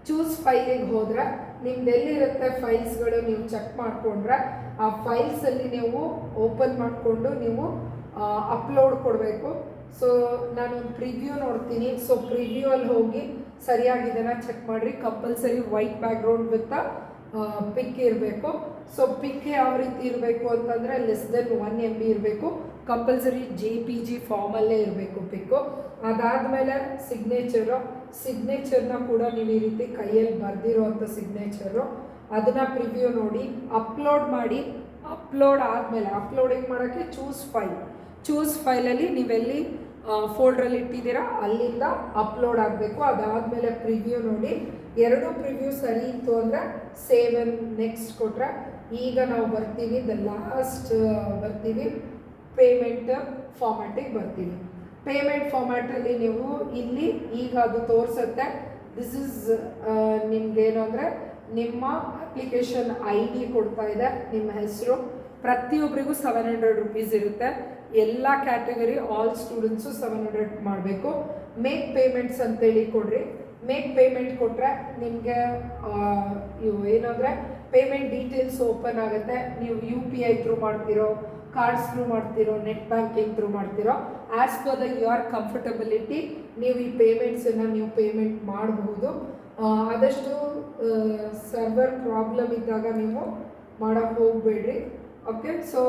ಚೂಸ್ ಫೈಲಿಗೆ ಹೋದರೆ ನಿಮ್ದು ಎಲ್ಲಿರುತ್ತೆ ಫೈಲ್ಸ್ಗಳು ನೀವು ಚೆಕ್ ಮಾಡಿಕೊಂಡ್ರೆ ಆ ಫೈಲ್ಸಲ್ಲಿ ನೀವು ಓಪನ್ ಮಾಡಿಕೊಂಡು ನೀವು ಅಪ್ಲೋಡ್ ಕೊಡಬೇಕು. ಸೊ ನಾನೊಂದು ಪ್ರಿವ್ಯೂ ನೋಡ್ತೀನಿ. ಸೊ ಪ್ರಿವ್ಯೂ ಅಲ್ಲಿ ಹೋಗಿ ಸರಿಯಾಗಿದೆನಾ ಚೆಕ್ ಮಾಡಿರಿ. ಕಂಪಲ್ಸರಿ ವೈಟ್ ಬ್ಯಾಕ್ಗ್ರೌಂಡ್ ವಿತ್ ಪಿಕ್ ಇರಬೇಕು. ಸೊ ಪಿಕ್ ಯಾವ ರೀತಿ ಇರಬೇಕು ಅಂತಂದರೆ ಲೆಸ್ ದೆನ್ 1 MB ಇರಬೇಕು. ಕಂಪಲ್ಸರಿ JPG ಫಾರ್ಮಲ್ಲೇ ಇರಬೇಕು ಪಿಕ್ಕು. ಅದಾದಮೇಲೆ ಸಿಗ್ನೇಚರ್ನ ಕೂಡ ನೀವು ಈ ರೀತಿ ಕೈಯಲ್ಲಿ ಬರೆದಿರೋವಂಥ ಸಿಗ್ನೇಚರು ಅದನ್ನು ಪ್ರಿವ್ಯೂ ನೋಡಿ ಅಪ್ಲೋಡ್ ಮಾಡಿ. ಅಪ್ಲೋಡ್ ಆದಮೇಲೆ ಅಪ್ಲೋಡಿಂಗ್ ಮಾಡೋಕ್ಕೆ ಚೂಸ್ ಫೈಲಲ್ಲಿ ನೀವೆಲ್ಲಿ ಫೋಲ್ಡ್ರಲ್ಲಿ ಇಟ್ಟಿದ್ದೀರಾ ಅಲ್ಲಿಂದ ಅಪ್ಲೋಡ್ ಆಗಬೇಕು. ಅದಾದಮೇಲೆ ಪ್ರಿವ್ಯೂ ನೋಡಿ. ಎರಡು ಪ್ರಿವ್ಯೂ ಸರಿ ಇತ್ತು ಅಂದರೆ ಸೇವ್ ಆ್ಯಂಡ್ ನೆಕ್ಸ್ಟ್ ಕೊಟ್ಟರೆ ಈಗ ನಾವು ಬರ್ತೀವಿ ಲಾಸ್ಟ್ ಬರ್ತೀವಿ ಪೇಮೆಂಟ್ ಫಾರ್ಮ್ಯಾಟಿಗೆ ಬರ್ತೀವಿ. ಪೇಮೆಂಟ್ ಫಾರ್ಮ್ಯಾಟಲ್ಲಿ ನೀವು ಇಲ್ಲಿ ಈಗ ಅದು ತೋರಿಸುತ್ತೆ. ದಿಸ್ ಇಸ್ ನಿಮಗೇನು ಅಂದರೆ ನಿಮ್ಮ ಅಪ್ಲಿಕೇಶನ್ ID ಕೊಡ್ತಾ ಇದೆ, ನಿಮ್ಮ ಹೆಸರು. ಪ್ರತಿಯೊಬ್ಬರಿಗೂ 700 ರೂಪೀಸ್ ಇರುತ್ತೆ. ಎಲ್ಲ ಕ್ಯಾಟಗರಿ ಆಲ್ ಸ್ಟೂಡೆಂಟ್ಸು 700 ಮಾಡಬೇಕು. ಮೇಕ್ ಪೇಮೆಂಟ್ಸ್ ಅಂತೇಳಿ ಕೊಡ್ರಿ. ಮೇಕ್ ಪೇಮೆಂಟ್ ಕೊಟ್ಟರೆ ನಿಮಗೆ ಇವು ಏನಂದರೆ ಪೇಮೆಂಟ್ ಡೀಟೇಲ್ಸ್ ಓಪನ್ ಆಗುತ್ತೆ. ನೀವು UPI ಥ್ರೂ ಮಾಡ್ತಿರೋ, ಕಾರ್ಡ್ಸ್ ಥ್ರೂ ಮಾಡ್ತಿರೋ, ನೆಟ್ ಬ್ಯಾಂಕಿಂಗ್ ಥ್ರೂ ಮಾಡ್ತಿರೋ, as per the your comfortability ನೀವು ಈ ಪೇಮೆಂಟ್ಸನ್ನು ನೀವು ಪೇಮೆಂಟ್ ಮಾಡಬಹುದು. ಆದಷ್ಟು ಸರ್ವರ್ ಪ್ರಾಬ್ಲಮ್ ಇದ್ದಾಗ ನೀವು ಮಾಡೋಕ್ಕೆ ಹೋಗಬೇಡ್ರಿ. ಓಕೆ, ಸೊ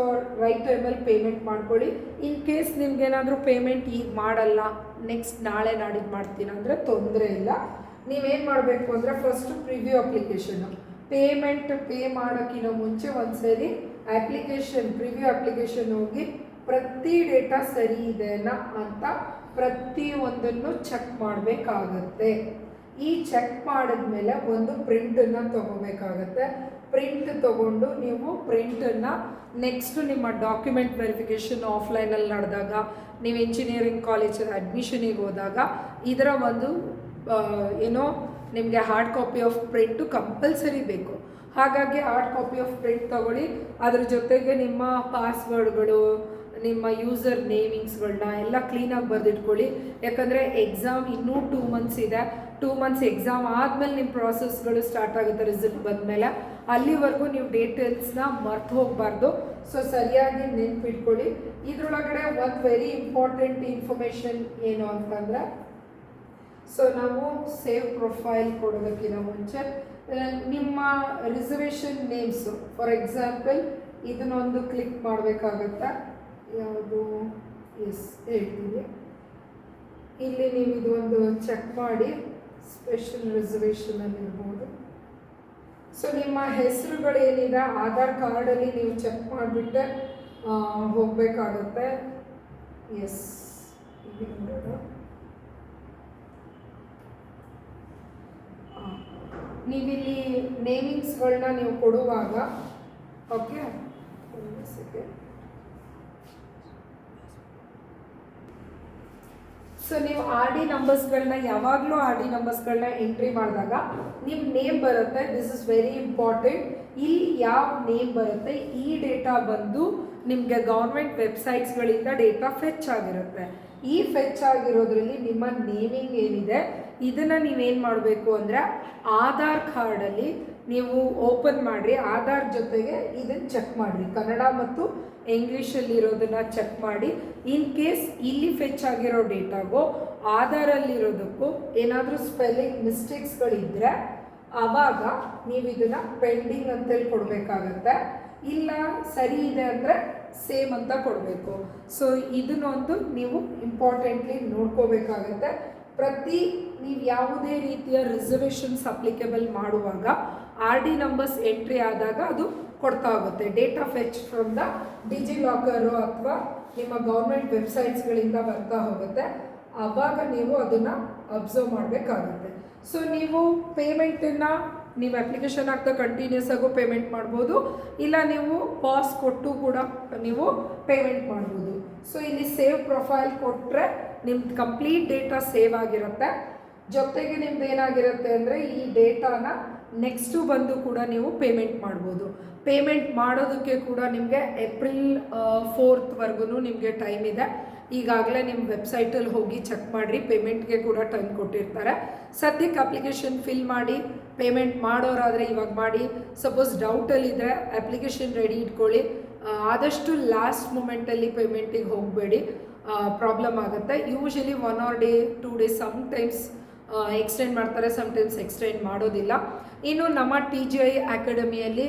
ರೈಟ್ ಟೈಮಲ್ಲಿ ಪೇಮೆಂಟ್ ಮಾಡ್ಕೊಳ್ಳಿ. ಇನ್ ಕೇಸ್ ನಿಮ್ಗೇನಾದರೂ ಪೇಮೆಂಟ್ ಈಗ ಮಾಡಲ್ಲ, ನೆಕ್ಸ್ಟ್ ನಾಳೆ ನಾಡಿದ್ದು ಮಾಡ್ತೀನಿ ಅಂದರೆ ತೊಂದರೆ ಇಲ್ಲ. ನೀವೇನು ಮಾಡಬೇಕು ಅಂದರೆ first preview application payment pay ಮಾಡೋಕ್ಕಿಂತ ಮುಂಚೆ ಒಂದ್ಸರಿ ಪ್ರಿವ್ಯೂ ಅಪ್ಲಿಕೇಶನ್ ಹೋಗಿ ಪ್ರತಿ ಡೇಟಾ ಸರಿ ಇದೆನಾ ಅಂತ ಪ್ರತಿಯೊಂದನ್ನು ಚೆಕ್ ಮಾಡಬೇಕಾಗತ್ತೆ. ಈ ಚೆಕ್ ಮಾಡಿದ್ಮೇಲೆ ಒಂದು ಪ್ರಿಂಟನ್ನು ತೊಗೋಬೇಕಾಗತ್ತೆ. ಪ್ರಿಂಟ್ ತೊಗೊಂಡು ನೀವು ಪ್ರಿಂಟನ್ನು ನೆಕ್ಸ್ಟು ನಿಮ್ಮ ಡಾಕ್ಯುಮೆಂಟ್ ವೆರಿಫಿಕೇಷನ್ ಆಫ್ಲೈನಲ್ಲಿ ನಡೆದಾಗ, ನೀವು ಇಂಜಿನಿಯರಿಂಗ್ ಕಾಲೇಜಲ್ಲಿ ಅಡ್ಮಿಷನಿಗೆ ಹೋದಾಗ ಇದರ ಒಂದು ಏನೋ ನಿಮಗೆ hard copy of print compulsory ಬೇಕು. ಹಾಗಾಗಿ ಹಾರ್ಡ್ ಕಾಪಿ ಆಫ್ ಪ್ರಿಂಟ್ ತೊಗೊಳ್ಳಿ. ಅದ್ರ ಜೊತೆಗೆ ನಿಮ್ಮ ಪಾಸ್ವರ್ಡ್ಗಳು, ನಿಮ್ಮ ಯೂಸರ್ ನೇಮಿಂಗ್ಸ್ಗಳನ್ನ ಎಲ್ಲ ಕ್ಲೀನಾಗಿ ಬರೆದಿಟ್ಕೊಳ್ಳಿ. ಯಾಕಂದರೆ ಎಕ್ಸಾಮ್ ಇನ್ನೂ 2 ಮಂತ್ಸ್ ಇದೆ. 2 ಮಂತ್ಸ್ ಎಕ್ಸಾಮ್ ಆದಮೇಲೆ ನಿಮ್ಮ ಪ್ರಾಸೆಸ್ಗಳು ಸ್ಟಾರ್ಟ್ ಆಗುತ್ತೆ. ರಿಸಲ್ಟ್ ಬಂದಮೇಲೆ ಅಲ್ಲಿವರೆಗೂ ನೀವು ಡೀಟೇಲ್ಸ್ನ ಮರ್ತು ಹೋಗಬಾರ್ದು. ಸೊ ಸರಿಯಾಗಿ ನೆನ್ಪಿಟ್ಕೊಳ್ಳಿ. ಇದರೊಳಗಡೆ ಒಂದು ವೆರಿ ಇಂಪಾರ್ಟೆಂಟ್ ಇನ್ಫಾರ್ಮೇಷನ್ ಏನು ಅಂತಂದರೆ, ಸೊ ನಾವು ಸೇವ್ ಪ್ರೊಫೈಲ್ ಕೊಡೋದಕ್ಕಿಂತ ಮುಂಚೆ ನಿಮ್ಮ ರಿಸರ್ವೇಷನ್ ನೇಮ್ಸು, ಫಾರ್ ಎಕ್ಸಾಂಪಲ್ ಇದನ್ನೊಂದು ಕ್ಲಿಕ್ ಮಾಡಬೇಕಾಗತ್ತೆ. ಯಾವುದು ಹೇಳ್ತೀವಿ ಇಲ್ಲಿ ನೀವು ಇದು ಒಂದು ಚೆಕ್ ಮಾಡಿ. ಸ್ಪೆಷಲ್ ರಿಸರ್ವೇಷನಲ್ಲಿ ಇರ್ಬೋದು. ಸೊ ನಿಮ್ಮ ಹೆಸರುಗಳೇನಿದೆ ಆಧಾರ್ ಕಾರ್ಡಲ್ಲಿ ನೀವು ಚೆಕ್ ಮಾಡಿಬಿಟ್ಟೆ ಹೋಗಬೇಕಾಗುತ್ತೆ. ಎಸ್, ಈಗ ನೋಡೋಣ. ನೀವಿಲ್ಲಿ ನೇಮಿಂಗ್ಸ್ಗಳನ್ನ ನೀವು ಕೊಡುವಾಗ, ಓಕೆ, ಸೊ ನೀವು RD ನಂಬರ್ಸ್ಗಳನ್ನ ಯಾವಾಗಲೂ RD ನಂಬರ್ಸ್ಗಳನ್ನ ಎಂಟ್ರಿ ಮಾಡಿದಾಗ ನಿಮ್ಮ ನೇಮ್ ಬರುತ್ತೆ. This is very important. ಇಲ್ಲಿ ಯಾವ ನೇಮ್ ಬರುತ್ತೆ ಈ ಡೇಟಾ ಬಂದು ನಿಮಗೆ ಗೌರ್ಮೆಂಟ್ ವೆಬ್ಸೈಟ್ಸ್ಗಳಿಂದ ಡೇಟಾ ಫೆಚ್ ಆಗಿರುತ್ತೆ. ಈ ಫೆಚ್ ಆಗಿರೋದ್ರಲ್ಲಿ ನಿಮ್ಮ ನೇಮಿಂಗ್ ಏನಿದೆ ಇದನ್ನು ನೀವೇನು ಮಾಡಬೇಕು ಅಂದರೆ ಆಧಾರ್ ಕಾರ್ಡಲ್ಲಿ ನೀವು ಓಪನ್ ಮಾಡಿರಿ, ಆಧಾರ್ ಜೊತೆಗೆ ಇದನ್ನು ಚೆಕ್ ಮಾಡಿರಿ, ಕನ್ನಡ ಮತ್ತು ಇಂಗ್ಲೀಷಲ್ಲಿರೋದನ್ನು ಚೆಕ್ ಮಾಡಿ. ಇನ್ ಕೇಸ್ ಇಲ್ಲಿ ಫೆಚ್ ಆಗಿರೋ ಡೇಟಾಗೋ ಆಧಾರಲ್ಲಿರೋದಕ್ಕೂ ಏನಾದರೂ ಸ್ಪೆಲ್ಲಿಂಗ್ ಮಿಸ್ಟೇಕ್ಸ್ಗಳಿದ್ದರೆ ಆವಾಗ ನೀವು ಇದನ್ನು ಪೆಂಡಿಂಗ್ ಅಂತೇಳಿ ಕೊಡಬೇಕಾಗತ್ತೆ. ಇಲ್ಲ ಸರಿ ಇದೆ ಅಂದರೆ ಸೇಮ್ ಅಂತ ಕೊಡಬೇಕು. ಸೊ ಇದನ್ನೊಂದು ನೀವು ಇಂಪಾರ್ಟೆಂಟ್ಲಿ ನೋಡ್ಕೋಬೇಕಾಗತ್ತೆ. ನೀವು ಯಾವುದೇ ರೀತಿಯ ರಿಸರ್ವೇಷನ್ಸ್ ಅಪ್ಲಿಕೇಬಲ್ ಮಾಡುವಾಗ RD ನಂಬರ್ಸ್ ಎಂಟ್ರಿ ಆದಾಗ ಅದು ಕೊಡ್ತಾ ಹೋಗುತ್ತೆ. ಡೇಟಾ ಫೆಚ್ ಫ್ರಮ್ ದ ಡಿಜಿಲಾಕರು ಅಥವಾ ನಿಮ್ಮ ಗೌರ್ಮೆಂಟ್ ವೆಬ್ಸೈಟ್ಸ್ಗಳಿಂದ ಬರ್ತಾ ಹೋಗುತ್ತೆ. ಆವಾಗ ನೀವು ಅದನ್ನು ಅಬ್ಸರ್ವ್ ಮಾಡಬೇಕಾಗುತ್ತೆ. ಸೊ ನೀವು ಪೇಮೆಂಟನ್ನು ನೀವು ಅಪ್ಲಿಕೇಶನ್ ಆಗ್ತಾ ಕಂಟಿನ್ಯೂಸ್ ಆಗು ಪೇಮೆಂಟ್ ಮಾಡ್ಬೋದು, ಇಲ್ಲ ನೀವು ಪಾಸ್ ಕೊಟ್ಟು ಕೂಡ ನೀವು ಪೇಮೆಂಟ್ ಮಾಡ್ಬೋದು. ಸೊ ಇಲ್ಲಿ ಸೇವ್ ಪ್ರೊಫೈಲ್ ಕೊಟ್ಟರೆ ನಿಮ್ದು ಕಂಪ್ಲೀಟ್ ಡೇಟಾ ಸೇವ್ ಆಗಿರುತ್ತೆ. ಜೊತೆಗೆ ನಿಮ್ದು ಏನಾಗಿರುತ್ತೆ ಅಂದರೆ ಈ ಡೇಟಾನ ನೆಕ್ಸ್ಟು ಬಂದು ಕೂಡ ನೀವು ಪೇಮೆಂಟ್ ಮಾಡ್ಬೋದು. ಪೇಮೆಂಟ್ ಮಾಡೋದಕ್ಕೆ ಕೂಡ ನಿಮಗೆ ಏಪ್ರಿಲ್ 4th ನಿಮಗೆ ಟೈಮ್ ಇದೆ. ಈಗಾಗಲೇ ನಿಮ್ಮ ವೆಬ್ಸೈಟಲ್ಲಿ ಹೋಗಿ ಚೆಕ್ ಮಾಡಿರಿ, ಪೇಮೆಂಟ್ಗೆ ಕೂಡ ಟೈಮ್ ಕೊಟ್ಟಿರ್ತಾರೆ. ಸದ್ಯಕ್ಕೆ ಅಪ್ಲಿಕೇಶನ್ ಫಿಲ್ ಮಾಡಿ ಪೇಮೆಂಟ್ ಮಾಡೋರಾದರೆ ಇವಾಗ ಮಾಡಿ. ಸಪೋಸ್ ಡೌಟಲ್ಲಿದ್ದರೆ ಅಪ್ಲಿಕೇಶನ್ ರೆಡಿ ಇಟ್ಕೊಳ್ಳಿ. ಆದಷ್ಟು ಲಾಸ್ಟ್ ಮೂಮೆಂಟಲ್ಲಿ ಪೇಮೆಂಟಿಗೆ ಹೋಗಬೇಡಿ, ಪ್ರಾಬ್ಲಮ್ ಆಗುತ್ತೆ. Usually 1 or 2 days sometimes extend ಮಾಡ್ತಾರೆ, ಸಮ್ಟೈಮ್ಸ್ ಎಕ್ಸ್ಟೆಂಡ್ ಮಾಡೋದಿಲ್ಲ. ಇನ್ನು ನಮ್ಮ TGI ಅಕಾಡೆಮಿಯಲ್ಲಿ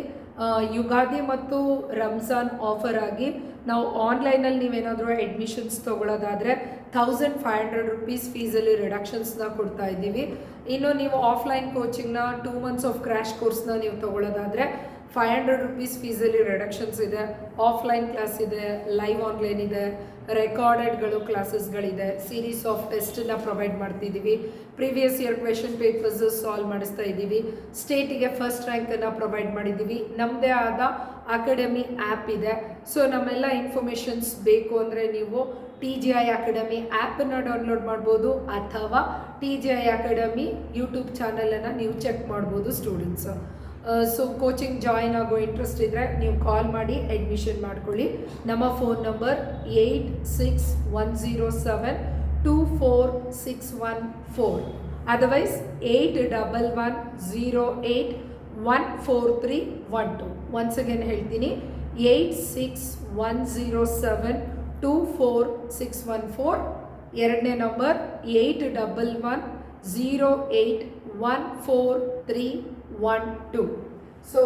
ಯುಗಾದಿ ಮತ್ತು ರಂಜಾನ್ ಆಫರ್ ಆಗಿ ನಾವು ಆನ್ಲೈನಲ್ಲಿ ನೀವೇನಾದರೂ ಅಡ್ಮಿಷನ್ಸ್ ತೊಗೊಳ್ಳೋದಾದರೆ 1500 rupees ಫೀಸಲ್ಲಿ ರಿಡಕ್ಷನ್ಸ್ನ ಕೊಡ್ತಾ ಇದ್ದೀವಿ. ಇನ್ನು ನೀವು ಆಫ್ಲೈನ್ ಕೋಚಿಂಗ್ನ 2 months ಆಫ್ ಕ್ರ್ಯಾಶ್ ಕೋರ್ಸ್ನ ನೀವು ತೊಗೊಳ್ಳೋದಾದರೆ 500 rupees ಫೀಸಲ್ಲಿ ರಿಡಕ್ಷನ್ಸ್ ಇದೆ. ಆಫ್ಲೈನ್ ಕ್ಲಾಸ್ ಇದೆ, ಲೈವ್ ಆನ್ಲೈನ್ ಇದೆ, ರೆಕಾರ್ಡೆಡ್ಗಳು ಕ್ಲಾಸಸ್ಗಳಿದೆ, ಸೀರೀಸ್ ಆಫ್ ಟೆಸ್ಟನ್ನ ಪ್ರೊವೈಡ್ ಮಾಡ್ತಿದ್ದೀವಿ. Previous year question papers solve ಮಾಡಿಸ್ತಾ ಇದ್ದೀವಿ. ಸ್ಟೇಟಿಗೆ ಫಸ್ಟ್ ರ್ಯಾಂಕನ್ನು ಪ್ರೊವೈಡ್ ಮಾಡಿದ್ದೀವಿ. ನಮ್ಮದೇ ಆದ ಅಕಾಡೆಮಿ ಆ್ಯಪ್ ಇದೆ. ಸೊ ನಮ್ಮೆಲ್ಲ ಇನ್ಫಾರ್ಮೇಷನ್ಸ್ ಬೇಕು ಅಂದರೆ ನೀವು TGI ಅಕಾಡೆಮಿ ಆ್ಯಪನ್ನು ಡೌನ್ಲೋಡ್ ಮಾಡ್ಬೋದು, ಅಥವಾ TGI ಅಕಾಡೆಮಿ ಯೂಟ್ಯೂಬ್ ಚಾನಲನ್ನು ನೀವು ಚೆಕ್ ಮಾಡ್ಬೋದು ಸ್ಟೂಡೆಂಟ್ಸು. ಸೊ ಕೋಚಿಂಗ್ ಜಾಯಿನ್ ಆಗೋ ಇಂಟ್ರೆಸ್ಟ್ ಇದ್ದರೆ ನೀವು ಕಾಲ್ ಮಾಡಿ ಅಡ್ಮಿಷನ್ ಮಾಡ್ಕೊಳ್ಳಿ. ನಮ್ಮ phone number 8161072461 otherwise 8110814312. Once again ಹೇಳ್ತೀನಿ, 8110724614. ಎರಡನೇ number 8110814312. So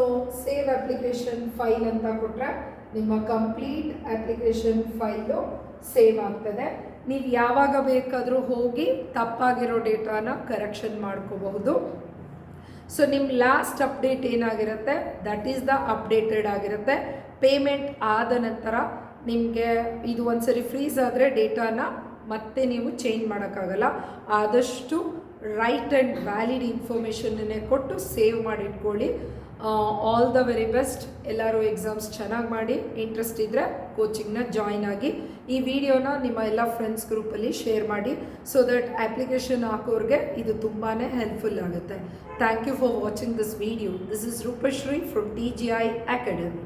save application file ಅಂತ ಕೊಟ್ಟರೆ ನಿಮ್ಮ ಕಂಪ್ಲೀಟ್ ಅಪ್ಲಿಕೇಶನ್ ಫೈಲು ಸೇವ್ ಆಗ್ತದೆ. ನೀವು ಯಾವಾಗ ಬೇಕಾದರೂ ಹೋಗಿ ತಪ್ಪಾಗಿರೋ ಡೇಟಾನ ಕರೆಕ್ಷನ್ ಮಾಡ್ಕೋಬಹುದು. ಸೊ ನಿಮ್ಮ ಲಾಸ್ಟ್ ಅಪ್ಡೇಟ್ ಏನಾಗಿರುತ್ತೆ ದಟ್ ಈಸ್ ದ ಅಪ್ಡೇಟೆಡ್ ಆಗಿರುತ್ತೆ. ಪೇಮೆಂಟ್ ಆದ ನಂತರ ನಿಮಗೆ ಇದು ಒಂದ್ಸರಿ ಫ್ರೀಸ್ ಆದರೆ ಡೇಟಾನ ಮತ್ತೆ ನೀವು ಚೇಂಜ್ ಮಾಡೋಕ್ಕಾಗಲ್ಲ. ಆದಷ್ಟು ರೈಟ್ ಆ್ಯಂಡ್ ವ್ಯಾಲಿಡ್ ಇನ್ಫಾರ್ಮೇಷನ್ನೇ ಕೊಟ್ಟು ಸೇವ್ ಮಾಡಿಟ್ಕೊಳ್ಳಿ. All the very best. ಎಲ್ಲರೂ ಎಕ್ಸಾಮ್ಸ್ ಚೆನ್ನಾಗಿ ಮಾಡಿ. ಇಂಟ್ರೆಸ್ಟ್ ಇದ್ದರೆ ಕೋಚಿಂಗ್ನ ಜಾಯಿನ್ ಆಗಿ. ಈ ವಿಡಿಯೋನ ನಿಮ್ಮ ಎಲ್ಲ ಫ್ರೆಂಡ್ಸ್ ಗ್ರೂಪಲ್ಲಿ ಶೇರ್ ಮಾಡಿ, ಸೊ ದಟ್ ಅಪ್ಲಿಕೇಶನ್ ಹಾಕೋರಿಗೆ ಇದು ತುಂಬಾ ಹೆಲ್ಪ್ಫುಲ್ ಆಗುತ್ತೆ. Thank you for watching this video. This is Roopashree from TGI academy.